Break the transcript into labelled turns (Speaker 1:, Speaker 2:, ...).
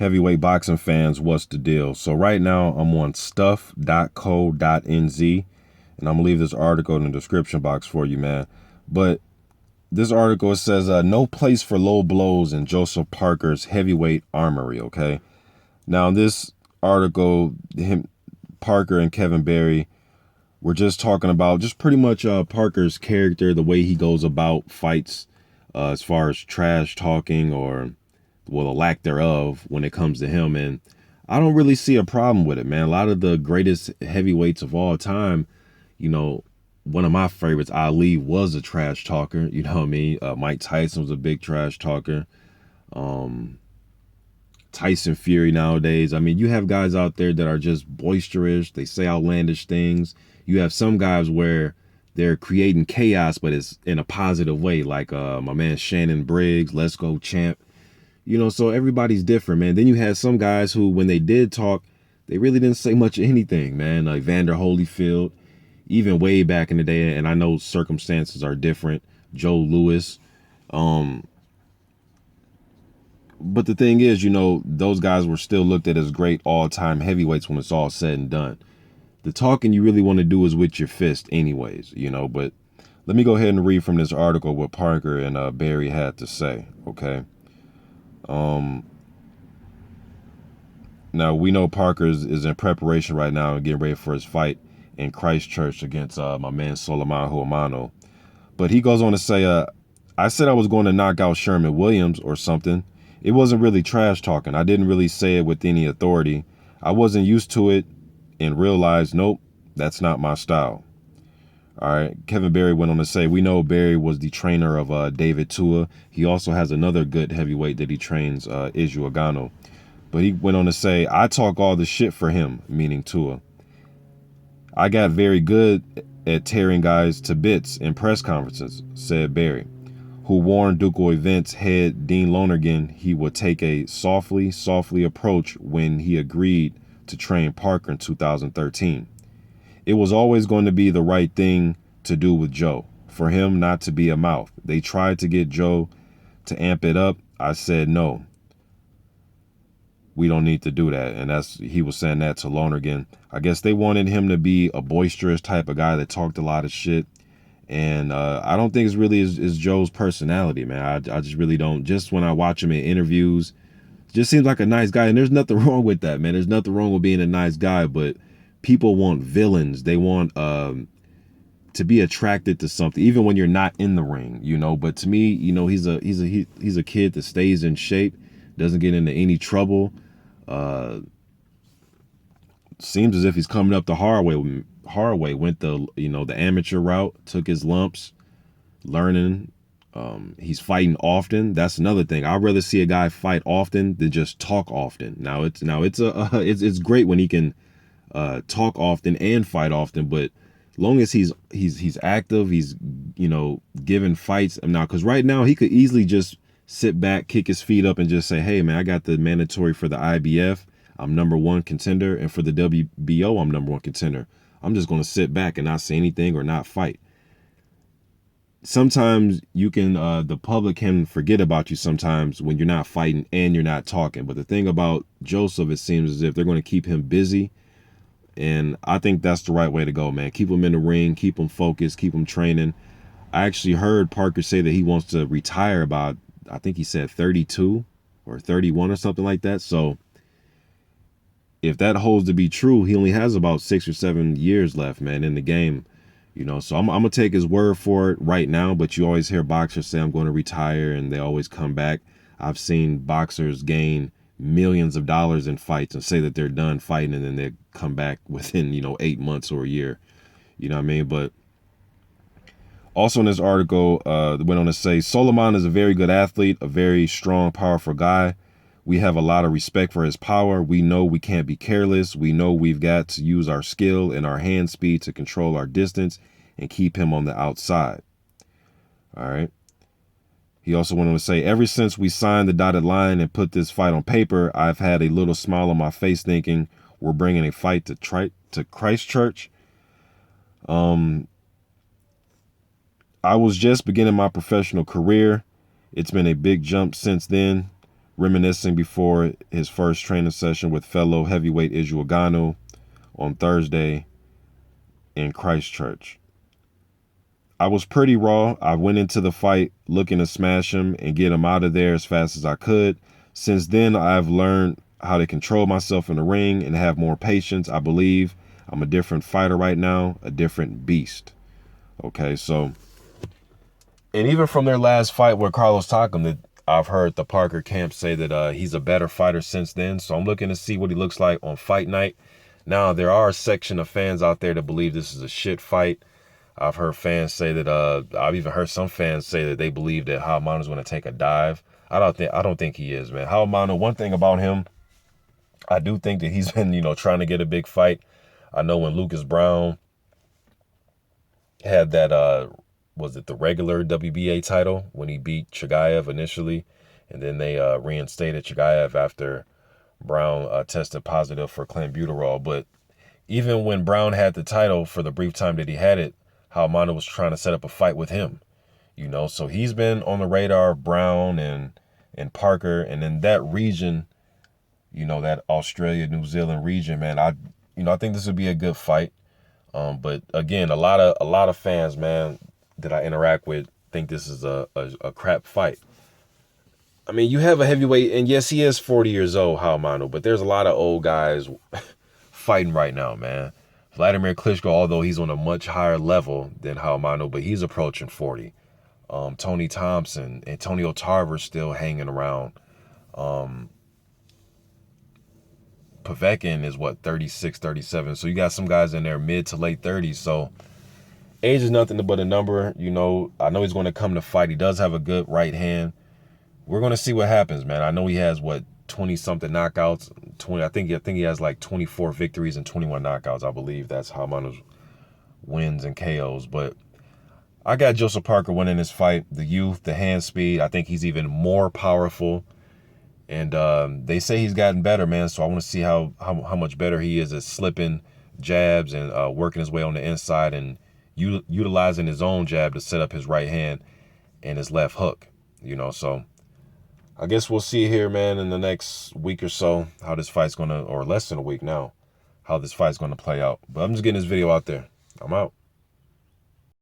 Speaker 1: heavyweight boxing fans, what's the deal? So right now I'm on stuff.co.nz, and I'm gonna leave this article in the description box for you, man. But this article, it says no place for low blows in Joseph Parker's heavyweight armory. Okay, now this article, Parker and Kevin Berry, we're just talking about just pretty much Parker's character, the way he goes about fights, as far as trash talking or, well, the lack thereof when it comes to him. And I don't really see a problem with it, man. A lot of the greatest heavyweights of all time, you know, one of my favorites, Ali, was a trash talker. You know what I mean? Mike Tyson was a big trash talker. Tyson Fury nowadays. I mean, you have guys out there that are just boisterous. They say outlandish things. You have some guys where they're creating chaos, but it's in a positive way, like my man Shannon Briggs, Let's Go Champ. You know, so everybody's different, man. Then you had some guys who, when they did talk, they really didn't say much of anything, man. Like Vander Holyfield, even way back in the day, and I know circumstances are different. Joe Louis. But the thing is, you know, those guys were still looked at as great all-time heavyweights when it's all said and done. The talking you really want to do is with your fist anyways, you know. But let me go ahead and read from this article what Parker and Barry had to say, okay? Now, we know Parker is in preparation right now and getting ready for his fight in Christchurch against my man Solomon Huamano. But he goes on to say, I said I was going to knock out Sherman Williams or something. It wasn't really trash talking. I didn't really say it with any authority. I wasn't used to it and realized, nope, that's not my style. All right. Kevin Berry went on to say, we know Berry was the trainer of David Tua. He also has another good heavyweight that he trains, Iju Agano. But he went on to say, I talk all the shit for him, meaning Tua. I got very good at tearing guys to bits in press conferences, said Berry, who warned Duco Events head Dean Lonergan he would take a softly approach when he agreed to train Parker in 2013. It was always going to be the right thing to do with Joe, for him not to be a mouth. They tried to get Joe to amp it up. I said, no, we don't need to do that. And he was saying that to Lonergan. I guess they wanted him to be a boisterous type of guy that talked a lot of shit. And I don't think it's really is Joe's personality, man. I just really don't. Just when I watch him in interviews, just seems like a nice guy. And there's nothing wrong with that, man. There's nothing wrong with being a nice guy, but people want villains. They want to be attracted to something, even when you're not in the ring, you know. But to me, you know, he's a kid that stays in shape, doesn't get into any trouble. Seems as if he's coming up the hard way. Went the amateur route, took his lumps, learning. He's fighting often. That's another thing. I'd rather see a guy fight often than just talk often. It's great when he can talk often and fight often, but long as he's active, he's giving fights now. Because right now he could easily just sit back, kick his feet up, and just say, "Hey, man, I got the mandatory for the IBF. I'm #1 contender, and for the WBO, I'm #1 contender. I'm just gonna sit back and not say anything or not fight." Sometimes you can, the public can forget about you sometimes when you're not fighting and you're not talking. But the thing about Joseph, it seems as if they're going to keep him busy. And I think that's the right way to go, man. Keep him in the ring, keep him focused, keep him training. I actually heard Parker say that he wants to retire about, I think he said 32 or 31 or something like that. So if that holds to be true, he only has about 6 or 7 years left, man, in the game. So I'm going to take his word for it right now, but you always hear boxers say, I'm going to retire, and they always come back. I've seen boxers gain millions of dollars in fights and say that they're done fighting, and then they come back within, 8 months or a year. You know what I mean? But also in this article, went on to say, Solomon is a very good athlete, a very strong, powerful guy. We have a lot of respect for his power. We know we can't be careless. We know we've got to use our skill and our hand speed to control our distance and keep him on the outside. All right. He also went on to say, ever since we signed the dotted line and put this fight on paper, I've had a little smile on my face thinking we're bringing a fight to Christchurch. I was just beginning my professional career. It's been a big jump since then. reminiscing before his first training session with fellow heavyweight Israel Gano on Thursday in Christchurch. I was pretty raw. I went into the fight looking to smash him and get him out of there as fast as I could. Since then, I've learned how to control myself in the ring and have more patience. I believe I'm a different fighter right now, a different beast. Okay, so, and even from their last fight with Carlos Takam, that I've heard the Parker camp say that he's a better fighter since then. So I'm looking to see what he looks like on fight night. Now, there are a section of fans out there that believe this is a shit fight. I've heard fans say that, I've even heard some fans say that they believe that Haamano's going to take a dive. I don't think he is, man. Haamano, one thing about him, I do think that he's been, trying to get a big fight. I know when Lucas Brown had that, was it the regular WBA title when he beat Chigaev initially, and then they reinstated Chigaev after Brown tested positive for clenbuterol. But even when Brown had the title for the brief time that he had it, Haamano was trying to set up a fight with him, so he's been on the radar of Brown and Parker, and in that region, that Australia, New Zealand region, man, I think this would be a good fight. But again, a lot of fans, man, that I interact with think this is a crap fight. I mean, you have a heavyweight, and yes, he is 40 years old, Haamano, but there's a lot of old guys fighting right now, man. Vladimir Klitschko, although he's on a much higher level than Haamano, but he's approaching 40. Tony Thompson, Antonio Tarver still hanging around. Povetkin is 36, 37. So you got some guys in there mid to late 30s. So age is nothing but a number. I know he's going to come to fight. He does have a good right hand. We're going to see what happens, man. I know he has 20-something knockouts. I think he has like 24 victories and 21 knockouts. I believe that's Haamano's wins and KOs. But I got Joseph Parker winning this fight. The youth, the hand speed. I think he's even more powerful. And they say he's gotten better, man. So I want to see how much better he is at slipping jabs and working his way on the inside and utilizing his own jab to set up his right hand and his left hook. So I guess we'll see here, man, in the next week or so how this fight's going to, or less than a week now, how this fight's going to play out. But I'm just getting this video out there. I'm out.